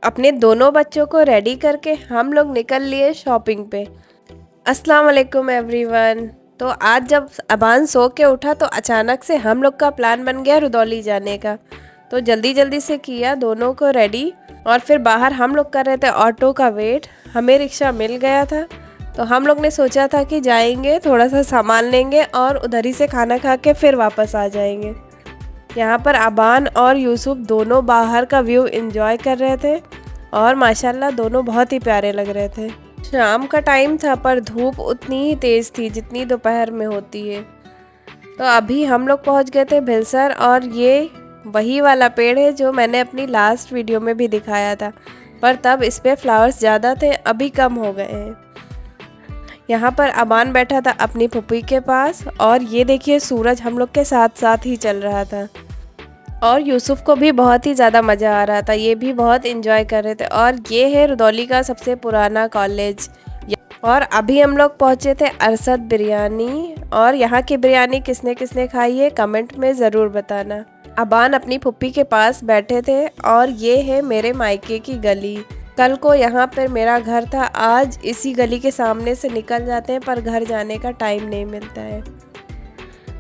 अपने दोनों बच्चों को रेडी करके हम लोग निकल लिए शॉपिंग पे। अस्सलाम वालेकुम एवरीवन। तो आज जब अबान सो के उठा तो अचानक से हम लोग का प्लान बन गया रुदौली जाने का। तो जल्दी जल्दी से किया दोनों को रेडी और फिर बाहर हम लोग कर रहे थे ऑटो का वेट। हमें रिक्शा मिल गया था तो हम लोग ने सोचा था कि जाएंगे, थोड़ा सा सामान लेंगे और उधर ही से खाना खा के फिर वापस आ जाएंगे। यहाँ पर अबान और यूसुफ दोनों बाहर का व्यू एंजॉय कर रहे थे और माशाल्लाह दोनों बहुत ही प्यारे लग रहे थे। शाम का टाइम था पर धूप उतनी ही तेज़ थी जितनी दोपहर में होती है। तो अभी हम लोग पहुँच गए थे भिलसर और ये वही वाला पेड़ है जो मैंने अपनी लास्ट वीडियो में भी दिखाया था, पर तब इस पे फ्लावर्स ज़्यादा थे, अभी कम हो गए हैं। यहाँ पर अबान बैठा था अपनी पुप्पी के पास और ये देखिए सूरज हम लोग के साथ साथ ही चल रहा था और यूसुफ को भी बहुत ही ज़्यादा मज़ा आ रहा था, ये भी बहुत इंजॉय कर रहे थे। और ये है रुदौली का सबसे पुराना कॉलेज। और अभी हम लोग पहुँचे थे अरसद बिरयानी और यहाँ की बिरयानी किसने किसने खाई है कमेंट में ज़रूर बताना। अबान अपनी पुप्पी के पास बैठे थे और ये है मेरे मायके की गली। कल को यहाँ पर मेरा घर था, आज इसी गली के सामने से निकल जाते हैं पर घर जाने का टाइम नहीं मिलता है।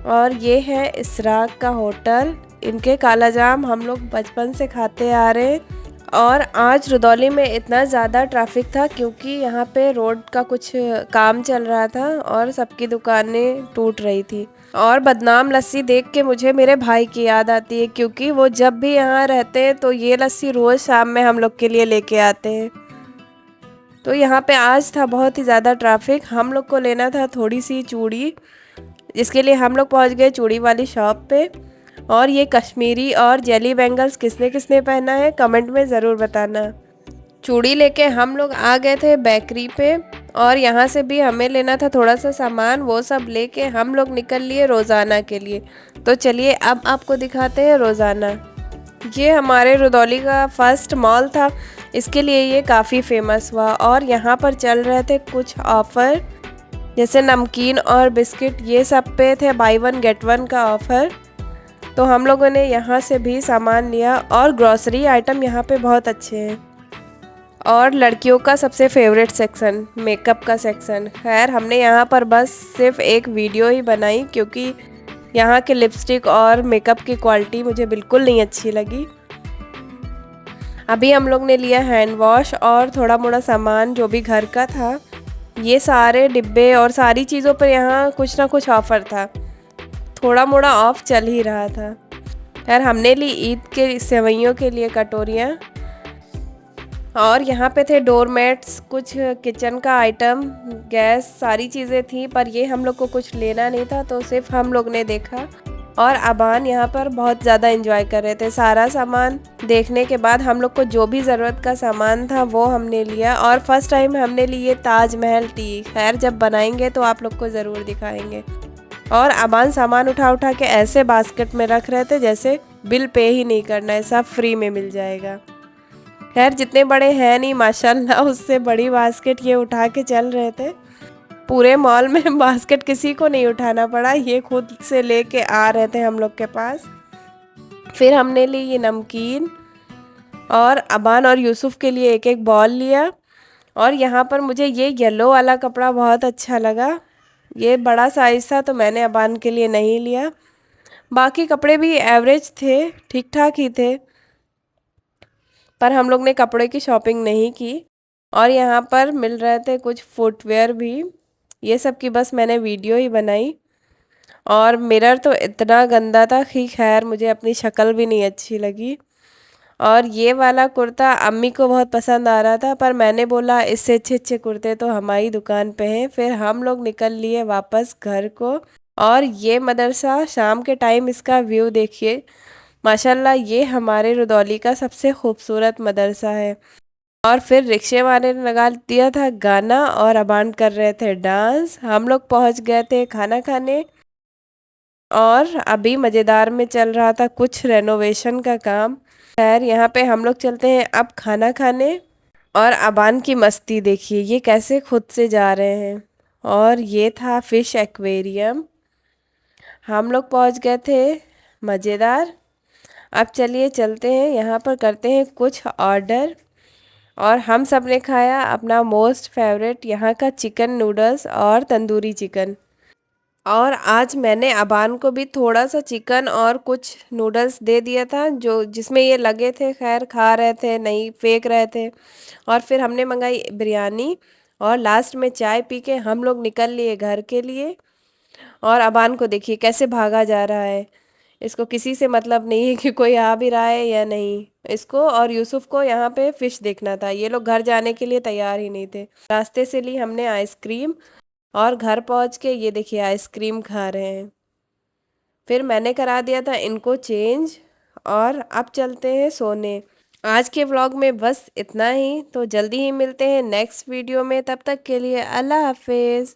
और ये है इसराक का होटल, इनके काला जाम हम लोग बचपन से खाते आ रहे हैं। और आज रुदौली में इतना ज़्यादा ट्रैफिक था क्योंकि यहाँ पे रोड का कुछ काम चल रहा था और सबकी दुकानें टूट रही थी। और बदनाम लस्सी देख के मुझे मेरे भाई की याद आती है क्योंकि वो जब भी यहाँ रहते हैं तो ये लस्सी रोज़ शाम में हम लोग के लिए लेके आते हैं। तो यहाँ पे आज था बहुत ही ज़्यादा ट्रैफिक। हम लोग को लेना था थोड़ी सी चूड़ी, जिसके लिए हम लोग पहुँच गए चूड़ी वाली शॉप पे। और ये कश्मीरी और जेली बैंगल्स किसने किसने पहना है कमेंट में ज़रूर बताना। चूड़ी लेके हम लोग आ गए थे बेकरी पे और यहाँ से भी हमें लेना था थोड़ा सा सामान, वो सब लेके हम लोग निकल लिए रोज़ाना के लिए। तो चलिए अब आपको दिखाते हैं रोज़ाना। ये हमारे रुदौली का फर्स्ट मॉल था, इसके लिए ये काफ़ी फेमस हुआ और यहाँ पर चल रहे थे कुछ ऑफ़र, जैसे नमकीन और बिस्किट, ये सब पे थे बाई वन गेट वन का ऑफ़र। तो हम लोगों ने यहाँ से भी सामान लिया और ग्रॉसरी आइटम यहाँ पे बहुत अच्छे हैं। और लड़कियों का सबसे फेवरेट सेक्शन मेकअप का सेक्शन। खैर हमने यहाँ पर बस सिर्फ एक वीडियो ही बनाई क्योंकि यहाँ के लिपस्टिक और मेकअप की क्वालिटी मुझे बिल्कुल नहीं अच्छी लगी। अभी हम लोग ने लिया हैंड वॉश और थोड़ा मोड़ा सामान जो भी घर का था। ये सारे डिब्बे और सारी चीज़ों पर यहाँ कुछ ना कुछ ऑफ़र था, थोड़ा मोड़ा ऑफ चल ही रहा था। यार हमने ली ईद के सेवइयों के लिए कटोरियाँ और यहाँ पे थे डोरमेट्स, कुछ किचन का आइटम, गैस, सारी चीज़ें थी। पर ये हम लोग को कुछ लेना नहीं था तो सिर्फ हम लोग ने देखा। और अबान यहाँ पर बहुत ज़्यादा एंजॉय कर रहे थे। सारा सामान देखने के बाद हम लोग को जो भी ज़रूरत का सामान था वो हमने लिया। और फर्स्ट टाइम हमने ली ये ताजमहल टी। खैर जब बनाएंगे तो आप लोग को ज़रूर दिखाएंगे। और अबान सामान उठा उठा के ऐसे बास्केट में रख रहे थे जैसे बिल पे ही नहीं करना है, सब फ्री में मिल जाएगा। खैर जितने बड़े हैं नहीं माशाल्लाह, उससे बड़ी बास्केट ये उठा के चल रहे थे। पूरे मॉल में बास्केट किसी को नहीं उठाना पड़ा, ये खुद से लेके आ रहे थे हम लोग के पास। फिर हमने ली ये नमकीन और अबान और यूसुफ के लिए एक एक बॉल लिया। और यहाँ पर मुझे ये येलो वाला कपड़ा बहुत अच्छा लगा, ये बड़ा साइज़ था तो मैंने अबान के लिए नहीं लिया। बाकी कपड़े भी एवरेज थे, ठीक ठाक ही थे, पर हम लोग ने कपड़े की शॉपिंग नहीं की। और यहाँ पर मिल रहे थे कुछ फुटवेयर भी, ये सब की बस मैंने वीडियो ही बनाई। और मिरर तो इतना गंदा था कि खैर मुझे अपनी शक्ल भी नहीं अच्छी लगी। और ये वाला कुर्ता अम्मी को बहुत पसंद आ रहा था पर मैंने बोला इससे अच्छे अच्छे कुर्ते तो हमारी दुकान पे हैं। फिर हम लोग निकल लिए वापस घर को। और ये मदरसा शाम के टाइम, इसका व्यू देखिए माशाल्लाह, ये हमारे रुदौली का सबसे खूबसूरत मदरसा है। और फिर रिक्शे वाले ने लगा दिया था गाना और अबान कर रहे थे डांस। हम लोग पहुंच गए थे खाना खाने और अभी मज़ेदार में चल रहा था कुछ रेनोवेशन का काम। खैर यहाँ पे हम लोग चलते हैं अब खाना खाने। और अबान की मस्ती देखिए, ये कैसे खुद से जा रहे हैं। और ये था फिश एक्वेरियम। हम लोग पहुंच गए थे, मज़ेदार। अब चलिए चलते हैं, यहाँ पर करते हैं कुछ ऑर्डर। और हम सब ने खाया अपना मोस्ट फेवरेट यहाँ का चिकन नूडल्स और तंदूरी चिकन। और आज मैंने अबान को भी थोड़ा सा चिकन और कुछ नूडल्स दे दिया था, जो जिसमें ये लगे थे, खैर खा रहे थे, नहीं फेंक रहे थे। और फिर हमने मंगाई बिरयानी और लास्ट में चाय पी के हम लोग निकल लिए घर के लिए। और अबान को देखिए कैसे भागा जा रहा है। इसको किसी से मतलब नहीं है कि कोई आ भी रहा है या नहीं। इसको और यूसुफ को यहाँ पे फिश देखना था, ये लोग घर जाने के लिए तैयार ही नहीं थे। रास्ते से ली हमने आइसक्रीम और घर पहुँच के ये देखिए आइसक्रीम खा रहे हैं। फिर मैंने करा दिया था इनको चेंज और अब चलते हैं सोने। आज के व्लॉग में बस इतना ही, तो जल्दी ही मिलते हैं नेक्स्ट वीडियो में। तब तक के लिए अल्लाह हाफिज़।